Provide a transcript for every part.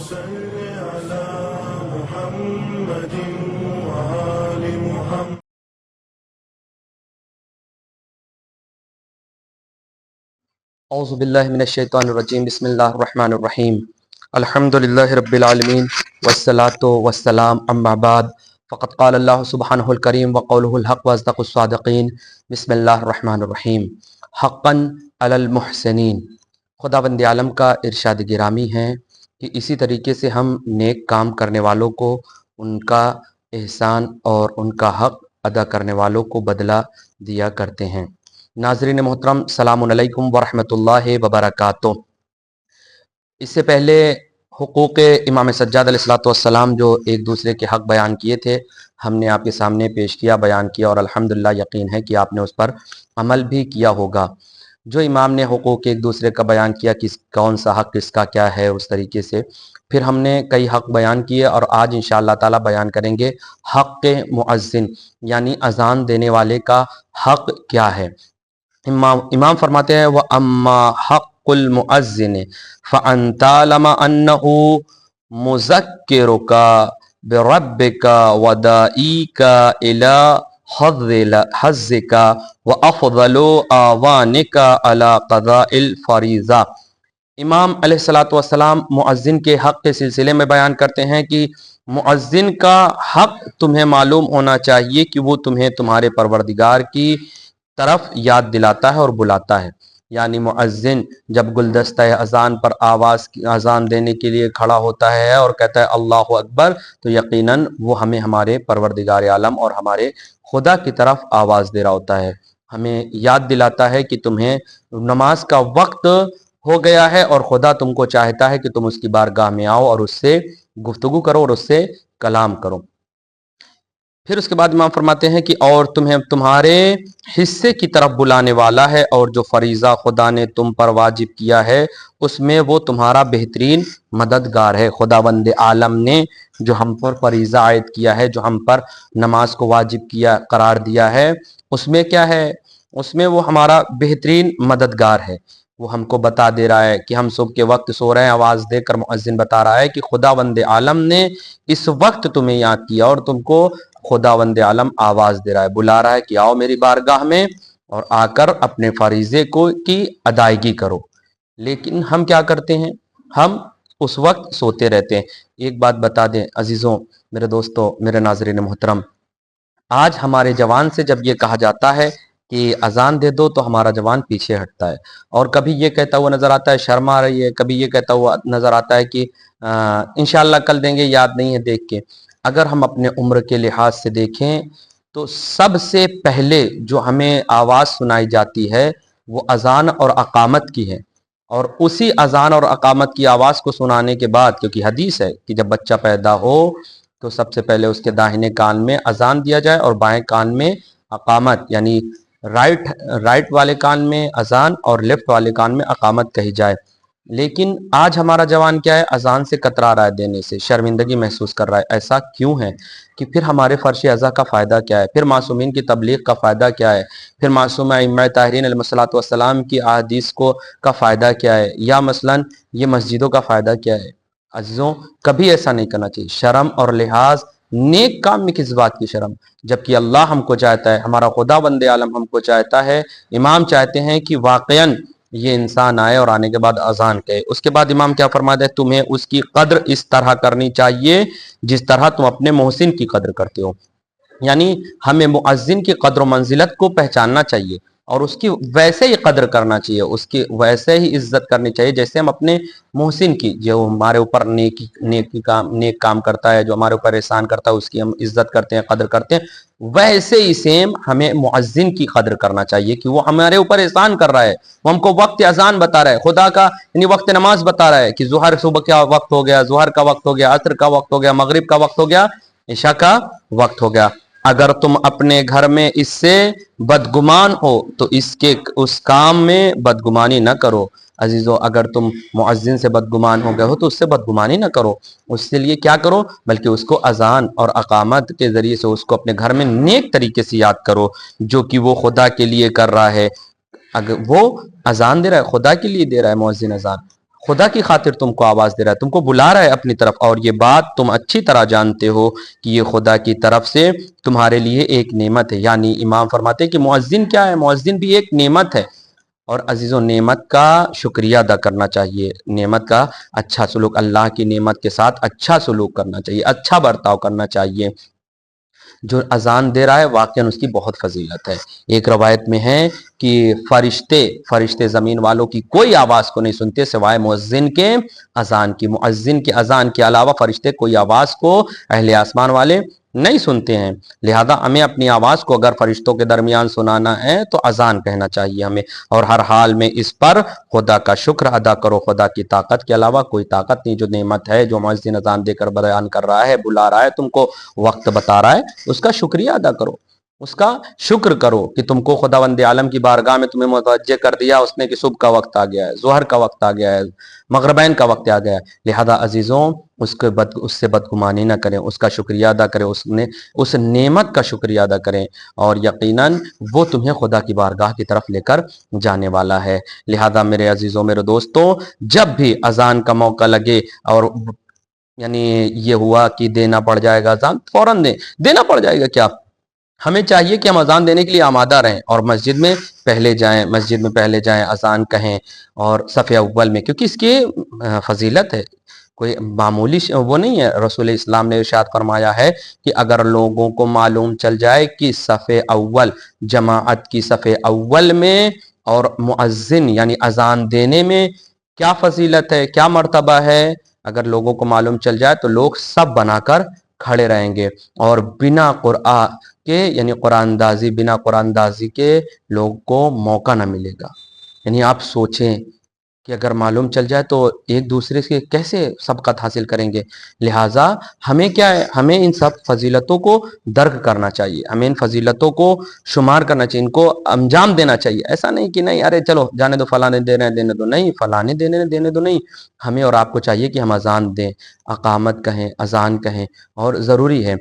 صل على محمد وآل محمد. اعوذ باللہ من الشیطان الرجیم. بسم اللہ الرحمن الرحیم. الحمد للہ رب العالمین والصلاة والسلام. اما بعد فقد قال اللہ سبحانہ الکریم وقولہ الحق واصدق الصادقین. بسم اللہ الرحمن الرحیم. حقا علی المحسنین. خداوند عالم کا ارشاد گرامی ہے کہ اسی طریقے سے ہم نیک کام کرنے والوں کو ان کا احسان اور ان کا حق ادا کرنے والوں کو بدلہ دیا کرتے ہیں. ناظرین محترم، السلام علیکم ورحمۃ اللہ وبرکاتہ. اس سے پہلے حقوق امام سجاد علیہ السلام جو ایک دوسرے کے حق بیان کیے تھے ہم نے آپ کے سامنے پیش کیا، بیان کیا، اور الحمدللہ یقین ہے کہ آپ نے اس پر عمل بھی کیا ہوگا. جو امام نے حقوق ایک دوسرے کا بیان کیا، کون سا حق کس کا کیا ہے، اس طریقے سے پھر ہم نے کئی حق بیان کیے، اور آج انشاءاللہ تعالی بیان کریں گے حق مؤذن، یعنی اذان دینے والے کا حق کیا ہے. امام فرماتے ہیں وَأَمَّا حَقُّ الْمُؤَذِّنِ فَأَن تَعْلَمَ أَنَّهُ مُذَكِّرُكَ بِرَبِّكَ وَدَاعِيكَ إِلَى حَظِّكَ وَأَفْضَلُ آوَانِكَ عَلَى قَضَاءِ الْفَرِيضَةِ. امام علیہ السلام مؤذن کے حق کے سلسلے میں بیان کرتے ہیں کہ مؤذن کا حق تمہیں معلوم ہونا چاہیے کہ وہ تمہیں تمہارے پروردگار کی طرف یاد دلاتا ہے اور بلاتا ہے. یعنی مؤذن جب گلدستہ اذان پر اذان دینے کے لیے کھڑا ہوتا ہے اور کہتا ہے اللہ اکبر، تو یقیناً وہ ہمیں ہمارے پروردگار عالم اور ہمارے خدا کی طرف آواز دے رہا ہوتا ہے، ہمیں یاد دلاتا ہے کہ تمہیں نماز کا وقت ہو گیا ہے اور خدا تم کو چاہتا ہے کہ تم اس کی بارگاہ میں آؤ اور اس سے گفتگو کرو اور اس سے کلام کرو. پھر اس کے بعد امام فرماتے ہیں کہ اور تمہیں تمہارے حصے کی طرف بلانے والا ہے، اور جو فریضہ خدا نے تم پر واجب کیا ہے اس میں وہ تمہارا بہترین مددگار ہے. خداوند عالم نے جو ہم پر فریضہ عائد کیا ہے، جو ہم پر نماز کو واجب کیا قرار دیا ہے، اس میں کیا ہے؟ اس میں وہ ہمارا بہترین مددگار ہے. وہ ہم کو بتا دے رہا ہے کہ ہم صبح کے وقت سو رہے ہیں، آواز دے کر مؤذن بتا رہا ہے کہ خداوند عالم نے اس وقت تمہیں یاد کیا، اور تم کو خداوند عالم آواز دے رہا ہے، بلا رہا ہے کہ آؤ میری بارگاہ میں اور آ کر اپنے فریضے کی ادائیگی کرو. لیکن ہم کیا کرتے ہیں؟ ہم اس وقت سوتے رہتے ہیں. ایک بات بتا دیں عزیزوں، میرے دوستوں، میرے ناظرین محترم، آج ہمارے جوان سے جب یہ کہا جاتا ہے کہ اذان دے دو تو ہمارا جوان پیچھے ہٹتا ہے، اور کبھی یہ کہتا ہوا نظر آتا ہے شرم آ رہی ہے، کبھی یہ کہتا ہوا نظر آتا ہے کہ انشاءاللہ کل دیں گے، یاد نہیں ہے دیکھ کے. اگر ہم اپنے عمر کے لحاظ سے دیکھیں تو سب سے پہلے جو ہمیں آواز سنائی جاتی ہے وہ اذان اور اقامت کی ہے، اور اسی اذان اور اقامت کی آواز کو سنانے کے بعد، کیونکہ حدیث ہے کہ جب بچہ پیدا ہو تو سب سے پہلے اس کے داہنے کان میں اذان دیا جائے اور بائیں کان میں اقامت، یعنی رائٹ والے کان میں اذان اور لیفٹ والے کان میں اقامت کہی جائے. لیکن آج ہمارا جوان کیا ہے؟ اذان سے کترا رہا ہے، دینے سے شرمندگی محسوس کر رہا ہے. ایسا کیوں ہے؟ کہ پھر ہمارے فرش ازاں کا فائدہ کیا ہے؟ پھر معصومین کی تبلیغ کا فائدہ کیا ہے؟ پھر معصوم ائمہ طاہرین علیہ الصلوۃ والسلام کی احادیث کا فائدہ کیا ہے؟ یا مثلاً یہ مسجدوں کا فائدہ کیا ہے؟ عزیزوں، کبھی ایسا نہیں کرنا چاہیے. شرم اور لحاظ نیک کام میں کس بات کی شرم؟ جبکہ اللہ ہم کو چاہتا ہے، ہمارا خداوند عالم ہم کو چاہتا ہے، امام چاہتے ہیں کہ واقعاً یہ انسان آئے اور آنے کے بعد اذان کہے. اس کے بعد امام کیا فرماتے ہیں؟ تمہیں اس کی قدر اس طرح کرنی چاہیے جس طرح تم اپنے محسن کی قدر کرتے ہو. یعنی ہمیں مؤذن کی قدر و منزلت کو پہچاننا چاہیے اور اس کی ویسے ہی قدر کرنا چاہیے، اس کی ویسے ہی عزت کرنی چاہیے جیسے ہم اپنے محسن کی، جو ہمارے اوپر نیک کام کرتا ہے، جو ہمارے اوپر احسان کرتا ہے، اس کی ہم عزت کرتے ہیں، قدر کرتے ہیں. ویسے ہی سیم ہمیں مؤذن کی قدر کرنا چاہیے کہ وہ ہمارے اوپر احسان کر رہا ہے، وہ ہم کو وقت اذان بتا رہا ہے، خدا کا یعنی وقت نماز بتا رہا ہے کہ ظہر صبح کا وقت ہو گیا، ظہر کا وقت ہو گیا، عصر کا وقت ہو گیا، مغرب کا وقت ہو گیا، عشاء کا وقت ہو گیا. اگر تم اپنے گھر میں اس سے بدگمان ہو تو اس کام میں بدگمانی نہ کرو. عزیزو، اگر تم مؤذن سے بدگمان ہو گئے ہو تو اس سے بدگمانی نہ کرو، اس کے لیے کیا کرو؟ بلکہ اس کو اذان اور اقامت کے ذریعے سے اس کو اپنے گھر میں نیک طریقے سے یاد کرو، جو کہ وہ خدا کے لیے کر رہا ہے. اگر وہ اذان دے رہا ہے، خدا کے لیے دے رہا ہے مؤذن اذان، خدا کی خاطر تم کو آواز دے رہا ہے، تم کو بلا رہا ہے اپنی طرف، اور یہ بات تم اچھی طرح جانتے ہو کہ یہ خدا کی طرف سے تمہارے لیے ایک نعمت ہے۔ یعنی امام فرماتے ہیں کہ مؤذن کیا ہے؟ مؤذن بھی ایک نعمت ہے، اور عزیزوں نعمت کا شکریہ ادا کرنا چاہیے، نعمت کا اچھا سلوک، اللہ کی نعمت کے ساتھ اچھا سلوک کرنا چاہیے، اچھا برتاؤ کرنا چاہیے۔ جو اذان دے رہا ہے واقعاً اس کی بہت فضیلت ہے۔ ایک روایت میں ہے کہ فرشتے زمین والوں کی کوئی آواز کو نہیں سنتے سوائے مؤذن کے اذان کی۔ مؤذن کے اذان کے علاوہ فرشتے کوئی آواز کو اہل آسمان والے نہیں سنتے ہیں، لہذا ہمیں اپنی آواز کو اگر فرشتوں کے درمیان سنانا ہے تو اذان کہنا چاہیے ہمیں، اور ہر حال میں اس پر خدا کا شکر ادا کرو۔ خدا کی طاقت کے علاوہ کوئی طاقت نہیں، جو نعمت ہے، جو مؤذن اذان دے کر بیان کر رہا ہے، بلا رہا ہے تم کو، وقت بتا رہا ہے، اس کا شکریہ ادا کرو، اس کا شکر کرو کہ تم کو خداوند عالم کی بارگاہ میں تمہیں متوجہ کر دیا اس نے کہ صبح کا وقت آ گیا ہے، ظہر کا وقت آ گیا ہے، مغربین کا وقت آ گیا ہے۔ لہذا عزیزوں اس سے بدگمانی نہ کریں، اس کا شکریہ ادا کریں، اس نعمت کا شکریہ ادا کریں، اور یقیناً وہ تمہیں خدا کی بارگاہ کی طرف لے کر جانے والا ہے۔ لہذا میرے عزیزوں، میرے دوستوں، جب بھی اذان کا موقع لگے اور یعنی یہ ہوا کہ دینا پڑ جائے گا اذان، فوراً دینا پڑ جائے گا، کیا ہمیں چاہیے کہ ہم اذان دینے کے لیے آمادہ رہیں اور مسجد میں پہلے جائیں، اذان کہیں، اور صف اول میں، کیونکہ اس کی فضیلت ہے، کوئی معمولی وہ نہیں ہے۔ رسول اسلام نے ارشاد فرمایا ہے کہ اگر لوگوں کو معلوم چل جائے کہ صف اول، جماعت کی صف اول میں اور مؤذن یعنی اذان دینے میں کیا فضیلت ہے، کیا مرتبہ ہے، اگر لوگوں کو معلوم چل جائے تو لوگ سب بنا کر کھڑے رہیں گے، اور بنا قرآن کے یعنی بنا قرآن دازی کے لوگوں کو موقع نہ ملے گا۔ یعنی آپ سوچیں کہ اگر معلوم چل جائے تو ایک دوسرے سے کیسے سبقت حاصل کریں گے۔ لہٰذا ہمیں کیا ہے، ہمیں ان سب فضیلتوں کو درک کرنا چاہیے، ہمیں ان فضیلتوں کو شمار کرنا چاہیے، ان کو انجام دینا چاہیے۔ ایسا نہیں کہ نہیں ارے چلو جانے دو، فلاں دے رہے ہیں دینے دو، نہیں فلاں دینے دو نہیں، ہمیں اور آپ کو چاہیے کہ ہم اذان دیں، اقامت کہیں، اذان کہیں، اور ضروری ہے۔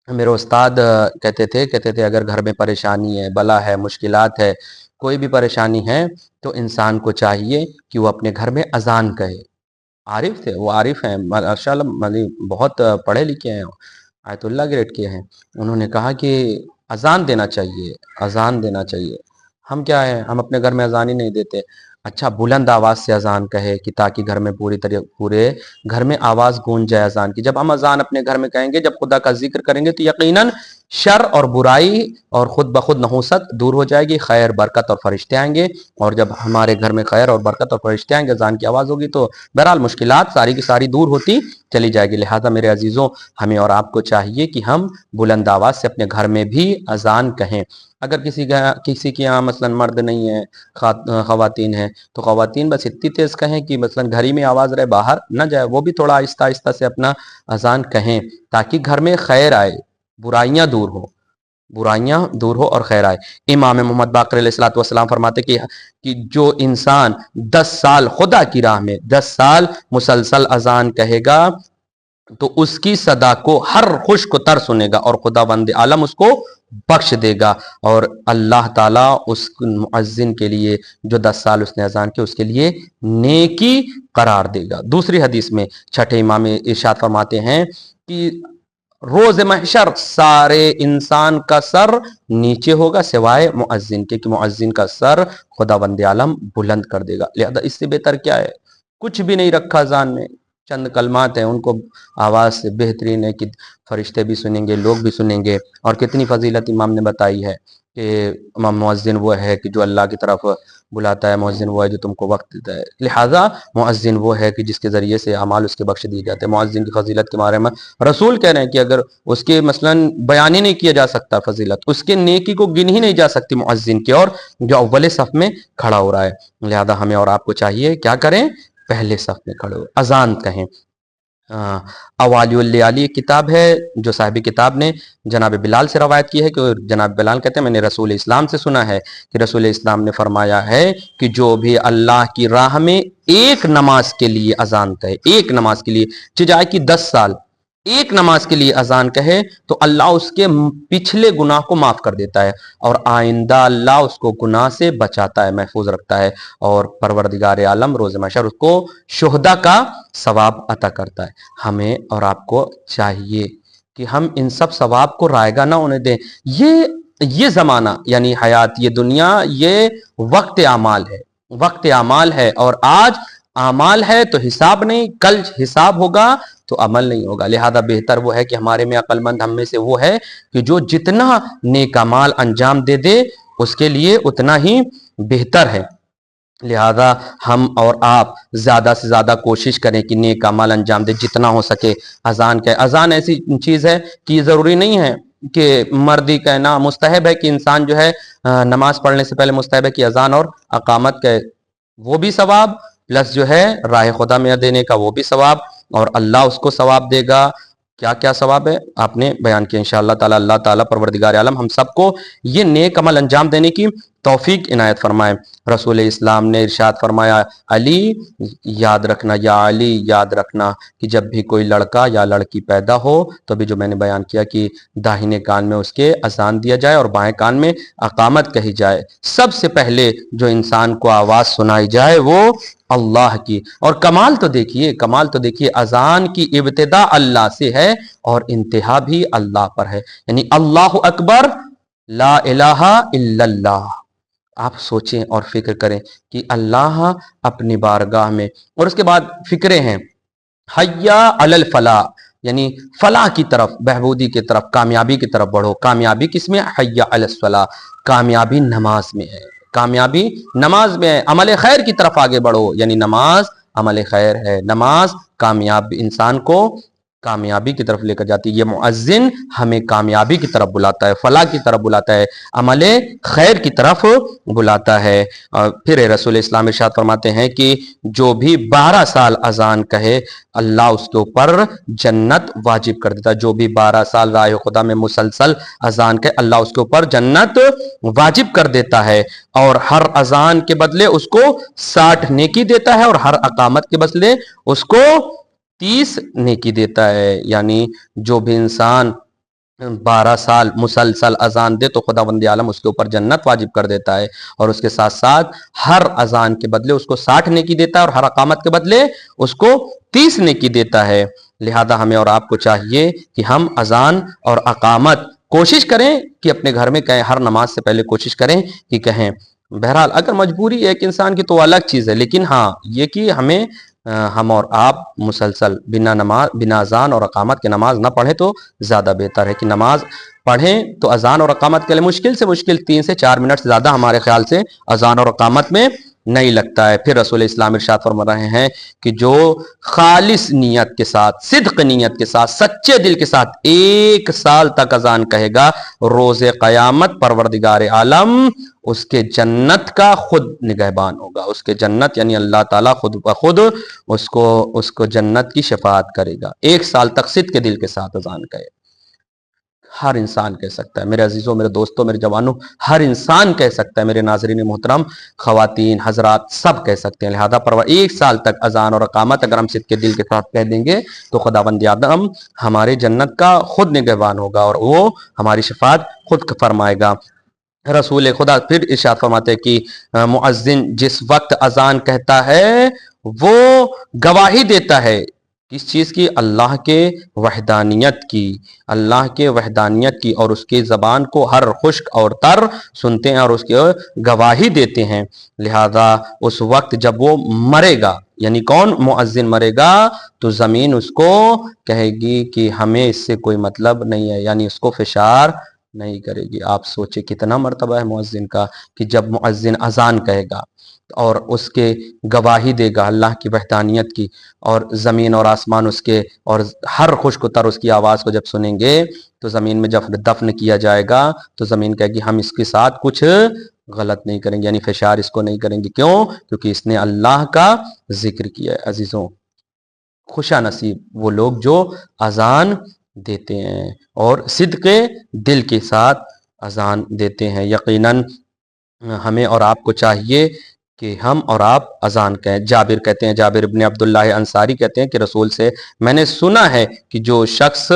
میرے استاد کہتے تھے اگر گھر میں پریشانی ہے، بلا ہے، مشکلات ہے، کوئی بھی پریشانی ہے تو انسان کو چاہیے کہ وہ اپنے گھر میں اذان کہے۔ عارف تھے، وہ عارف ہیں ماشاءاللہ، بہت پڑھے لکھے ہیں، آیت اللہ گریڈ کے ہیں۔ انہوں نے کہا کہ اذان دینا چاہیے۔ ہم کیا ہے، ہم اپنے گھر میں اذان ہی نہیں دیتے۔ اچھا بلند آواز سے اذان کہے کہ تاکہ گھر میں پورے گھر میں آواز گونج جائے اذان کی۔ جب ہم اذان اپنے گھر میں کہیں گے، جب خدا کا ذکر کریں گے، تو یقیناً شر اور برائی اور خود بخود نحوست دور ہو جائے گی، خیر برکت اور فرشتے آئیں گے، اور جب ہمارے گھر میں خیر اور برکت اور فرشتے آئیں گے، اذان کی آواز ہوگی، تو بہرحال مشکلات ساری کی ساری دور ہوتی چلی جائے گی۔ لہذا میرے عزیزوں، ہمیں اور آپ کو چاہیے کہ ہم بلند آواز سے اپنے گھر میں بھی اذان کہیں۔ اگر کسی کے یہاں مثلا مرد نہیں ہے، خواتین ہیں، تو خواتین بس اتنی تیز کہیں کہ مثلا گھر ہی میں آواز رہے، باہر نہ جائے، وہ بھی تھوڑا آہستہ آہستہ سے اپنا اذان کہیں، تاکہ گھر میں خیر آئے، برائیاں دور ہو اور خیر آئے۔ امام محمد باقر علیہ السلام فرماتے کہ جو انسان 10 سال خدا کی راہ میں 10 سال مسلسل اذان کہے گا تو اس کی صدا کو ہر خشک و تر سنے گا، اور خداوند عالم اس کو بخش دے گا، اور اللہ تعالیٰ اس مؤذن کے لیے جو 10 سال اس نے اذان کی، اس کے لیے نیکی قرار دے گا۔ دوسری حدیث میں چھٹے امام ارشاد فرماتے ہیں کہ روز محشر سارے انسان کا سر نیچے ہوگا سوائے مؤذن کے، کہ مؤذن کا سر خداوند عالم بلند کر دے گا۔ لہذا اس سے بہتر کیا ہے، کچھ بھی نہیں رکھا اذان میں، چند کلمات ہیں، ان کو آواز سے بہترین ہے کہ فرشتے بھی سنیں گے، لوگ بھی سنیں گے۔ اور کتنی فضیلت امام نے بتائی ہے کہ مؤذن وہ ہے کہ جو اللہ کی طرف بلاتا ہے، مؤذن وہ ہے جو تم کو وقت دیتا ہے، لہٰذا مؤذن وہ ہے کہ جس کے ذریعے سے اعمال اس کے بخش دیے جاتے ہیں۔ مؤذن کی فضیلت کے بارے میں رسول کہہ رہے ہیں کہ اگر اس کے مثلاً بیان ہی نہیں کیا جا سکتا فضیلت، اس کے نیکی کو گن ہی نہیں جا سکتی مؤذن کی، اور جو اول صف میں کھڑا ہو رہا ہے، لہذا ہمیں اور آپ کو چاہیے کیا کریں، پہلے صف میں کھڑے ہو، اذان کہیں۔ اوالی اللیالی کتاب ہے جو صاحب کتاب نے جناب بلال سے روایت کی ہے کہ جناب بلال کہتے ہیں میں نے رسول اسلام سے سنا ہے کہ رسول اسلام نے فرمایا ہے کہ جو بھی اللہ کی راہ میں ایک نماز کے لیے اذان کہے، ایک نماز کے لیے چاہے کہ 10 سال ایک نماز کے لیے اذان کہے تو اللہ اس کے پچھلے گناہ کو معاف کر دیتا ہے اور آئندہ اللہ اس کو گناہ سے بچاتا ہے، محفوظ رکھتا ہے، اور پروردگار عالم روز محشر اس کو شہداء کا ثواب عطا کرتا ہے۔ ہمیں اور آپ کو چاہیے کہ ہم ان سب ثواب کو رائگاں نہ ہونے دیں۔ یہ زمانہ یعنی حیات یہ دنیا یہ وقت اعمال ہے، وقت اعمال ہے، اور آج اعمال ہے تو حساب نہیں، کل حساب ہوگا تو عمل نہیں ہوگا۔ لہذا بہتر وہ ہے کہ ہمارے میں عقل مند ہم میں سے وہ ہے کہ جو جتنا نیک اعمال انجام دے دے اس کے لیے اتنا ہی بہتر ہے۔ لہذا ہم اور آپ زیادہ سے زیادہ کوشش کریں کہ نیک اعمال انجام دے جتنا ہو سکے۔ اذان ایسی چیز ہے کہ ضروری نہیں ہے کہ مردی کہنا، مستحب ہے کہ انسان جو ہے نماز پڑھنے سے پہلے مستحب ہے کہ اذان اور اقامت کہے، وہ بھی ثواب، پلس جو ہے راہ خدا میں دینے کا وہ بھی ثواب، اور اللہ اس کو ثواب دے گا۔ کیا کیا ثواب ہے آپ نے بیان کیا انشاءاللہ تعالی۔ اللہ تعالیٰ پروردگار عالم ہم سب کو یہ نیک عمل انجام دینے کی توفیق عنایت فرمائے۔ رسول اسلام نے ارشاد فرمایا، علی یاد رکھنا، یا علی یاد رکھنا کہ جب بھی کوئی لڑکا یا لڑکی پیدا ہو تو بھی جو میں نے بیان کیا کہ داہنے کان میں اس کے اذان دیا جائے اور بائیں کان میں اقامت کہی جائے۔ سب سے پہلے جو انسان کو آواز سنائی جائے وہ اللہ کی، اور کمال تو دیکھیے اذان کی ابتدا اللہ سے ہے اور انتہا بھی اللہ پر ہے، یعنی اللہ اکبر لا الہ الا اللہ۔ آپ سوچیں اور فکر کریں کہ اللہ اپنی بارگاہ میں، اور اس کے بعد فکرے ہیں حیا علی الفلاح، یعنی فلاح کی طرف، بہبودی کی طرف، کامیابی کی طرف بڑھو۔ کامیابی کس میں؟ حیا علی الصلاح، کامیابی نماز میں ہے، کامیابی نماز میں ہے۔ عمل خیر کی طرف آگے بڑھو، یعنی نماز عمل خیر ہے، نماز کامیاب انسان کو کامیابی کی طرف لے کر جاتی ہے۔ یہ مؤذن ہمیں کامیابی کی طرف بلاتا ہے، فلاح کی طرف بلاتا ہے، عمل خیر کی طرف بلاتا ہے۔ پھر رسول اسلام ارشاد فرماتے ہیں کہ جو بھی 12 سال اذان کہے اللہ اس کے اوپر جنت واجب کر دیتا ہے۔ جو بھی 12 سال راہ خدا میں مسلسل اذان کہے اللہ اس کے اوپر جنت واجب کر دیتا ہے، اور ہر اذان کے بدلے اس کو 60 نیکی دیتا ہے، اور ہر اقامت کے بدلے اس کو 30 نیکی دیتا ہے۔ یعنی جو بھی انسان 12 سال مسلسل اذان دے تو خداوند عالم اس کے اوپر جنت واجب کر دیتا ہے، اور اس کے ساتھ ساتھ ہر اذان کے بدلے اس کو 60 نیکی دیتا ہے، اور ہر اقامت کے بدلے اس کو 30 نیکی دیتا ہے۔ لہذا ہمیں اور آپ کو چاہیے کہ ہم اذان اور اقامت کوشش کریں کہ اپنے گھر میں کہیں، ہر نماز سے پہلے کوشش کریں کہ کہیں۔ بہرحال اگر مجبوری ہے کہ انسان کی تو الگ چیز ہے، لیکن ہاں یہ کہ ہم اور آپ مسلسل بنا اذان اور اقامت کے نماز نہ پڑھیں تو زیادہ بہتر ہے کہ نماز پڑھیں تو اذان اور اقامت کے لیے مشکل سے مشکل 3 سے 4 منٹ سے زیادہ ہمارے خیال سے اذان اور اقامت میں نہیں لگتا ہے۔ پھر رسول اسلام ارشاد فرما رہے ہیں کہ جو خالص نیت کے ساتھ، صدق نیت کے ساتھ، سچے دل کے ساتھ 1 سال تک اذان کہے گا، روز قیامت پروردگار عالم اس کے جنت کا خود نگہبان ہوگا۔ اس کے جنت یعنی اللہ تعالیٰ خود بخود اس کو جنت کی شفاعت کرے گا۔ 1 سال تک صدق کے دل کے ساتھ اذان کہے، ہر انسان کہہ سکتا ہے۔ میرے عزیزوں، میرے دوستوں، میرے جوانوں، ہر انسان کہہ سکتا ہے۔ میرے ناظرین محترم، خواتین، حضرات، سب کہہ سکتے ہیں۔ لہذا 1 سال تک اذان اور اقامت اگر ہم صدق کے دل کے ساتھ کہہ دیں گے تو خداوند عالم ہمارے جنت کا خود نگہبان ہوگا، اور وہ ہماری شفاعت خود فرمائے گا۔ رسول خدا پھر ارشاد فرماتے ہیں کہ مؤذن جس وقت اذان کہتا ہے وہ گواہی دیتا ہے کس چیز کی؟ اللہ کے وحدانیت کی، اللہ کے وحدانیت کی، اور اس کی زبان کو ہر خشک اور تر سنتے ہیں اور اس کی گواہی دیتے ہیں۔ لہذا اس وقت جب وہ مرے گا، یعنی کون؟ مؤذن مرے گا، تو زمین اس کو کہے گی کہ ہمیں اس سے کوئی مطلب نہیں ہے، یعنی اس کو فشار نہیں کرے گی۔ آپ سوچیں کتنا مرتبہ ہے مؤذن کا کہ جب مؤذن اذان کہے گا اور اس کے گواہی دے گا اللہ کی وحدانیت کی، اور زمین اور آسمان اس کے، اور ہر خشک و تر اس کی آواز کو جب سنیں گے تو زمین میں جب دفن کیا جائے گا تو زمین کہے گی ہم اس کے ساتھ کچھ غلط نہیں کریں گے، یعنی فشار اس کو نہیں کریں گے۔ کیوں؟ کیونکہ اس نے اللہ کا ذکر کیا ہے۔ عزیزوں، خوشا نصیب وہ لوگ جو اذان دیتے ہیں اور صدق دل کے ساتھ اذان دیتے ہیں۔ یقیناً ہمیں اور آپ کو چاہیے کہ ہم اور آپ اذان کہیں. جابر کہتے ہیں، جابر ابن عبداللہ انصاری کہتے ہیں کہ رسول سے میں نے سنا ہے کہ جو شخص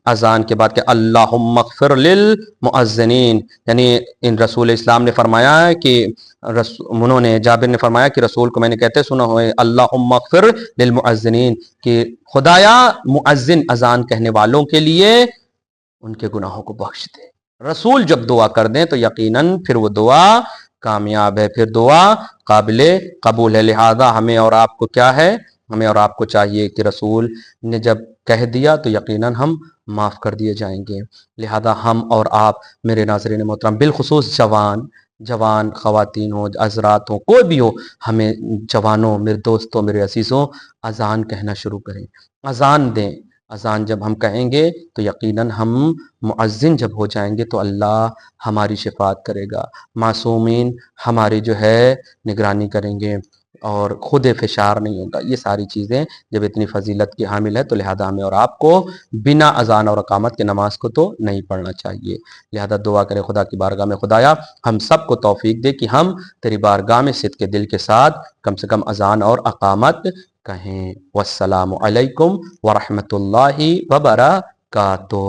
اذان کے بعد کہ اللہم اغفر للمؤذنین، یعنی ان رسول اسلام نے فرمایا ہے کہ انہوں نے جابر نے فرمایا کہ رسول کو میں نے کہتے سنا ہوئے اللہم اغفر للمؤذنین، کہ خدایا مؤذن اذان کہنے والوں کے لیے ان کے گناہوں کو بخش دے. رسول جب دعا کر دیں تو یقیناً پھر وہ دعا کامیاب ہے، پھر دعا قابل قبول ہے. لہذا ہمیں اور آپ کو کیا ہے، ہمیں اور آپ کو چاہیے کہ رسول نے جب کہہ دیا تو یقیناً ہم معاف کر دیے جائیں گے. لہذا ہم اور آپ میرے ناظرین محترم، بالخصوص جوان خواتین ہوں، حضرات ہوں، کوئی بھی ہو، ہمیں جوانوں، میرے دوستوں، میرے عزیزوں، اذان کہنا شروع کریں، اذان دیں. اذان جب ہم کہیں گے تو یقیناً ہم مؤذن جب ہو جائیں گے تو اللہ ہماری شفاعت کرے گا، معصومین ہماری جو ہے نگرانی کریں گے، اور خود فشار نہیں ہوگا. یہ ساری چیزیں جب اتنی فضیلت کی حامل ہے تو لہذا ہمیں اور آپ کو بنا اذان اور اقامت کے نماز کو تو نہیں پڑھنا چاہیے. لہذا دعا کرے خدا کی بارگاہ میں، خدایا ہم سب کو توفیق دے کہ ہم تیری بارگاہ میں صدق دل کے ساتھ کم سے کم اذان اور اقامت کہیں. والسلام علیکم ورحمۃ اللہ وبرکاتہ.